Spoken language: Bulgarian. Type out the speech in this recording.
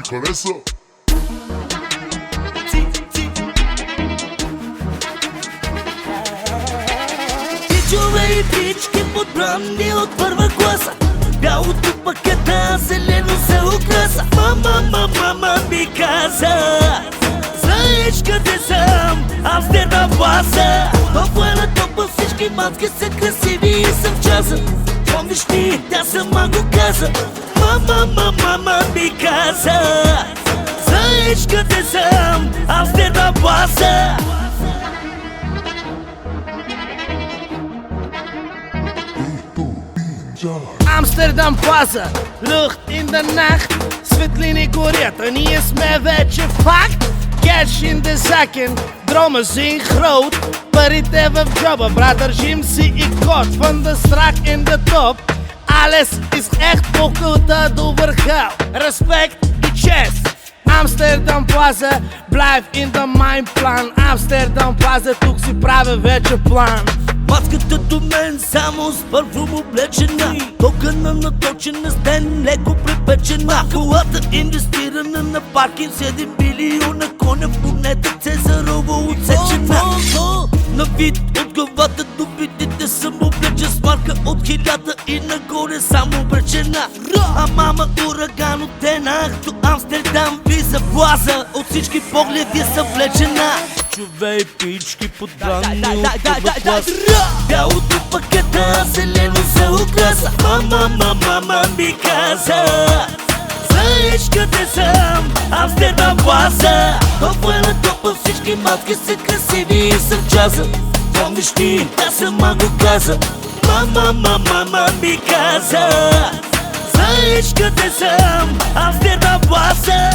хареса. Чичове и птички подбрани от първа класа. Бялото пакета зелено се украса. Мама ми каза, знаеш къде съм, Амстердам Плаза. Топла на топла, всички матки са красиви и съм в часа. Помниш ли, тя сама го каза. Мама ми каза, знаеш къде съм, Амстердам Плаза. Амстердам Плаза, lucht in de nacht, светлини горят, а ние сме вече факт. Кеш in de zakken, dromen zien groot, парите в джоба, брат, държим си и код. Van de strak in de top, alles is echt по култа до върха. Респект и чест. Амстердам Плаза, blijf in de mijn plan. Амстердам Плаза, тук си правя вече план. Маската до мен само с парфум облечена, токъна наточена, с ден леко препечена. Колата инвестирана на паркинг, 7 милиона коня, в монета Цезарова отсечена. На вид от главата до видите съм облечен с марка от 1000 и нагоре само облечена. А мама ураган от Тенах до Амстердам влиза влаза, от всички погледи съм влечена. Чове и пички подбрани от първа класа. Бялото пакета зелено се украса. Мама ми каза, знаеш къде съм, Амстердам Плаза. Топла на топла, всички матки са красиви и съм в часа. Помниш ли, тя сама го каза. Мама ми каза, знаеш къде съм, Амстердам Плаза.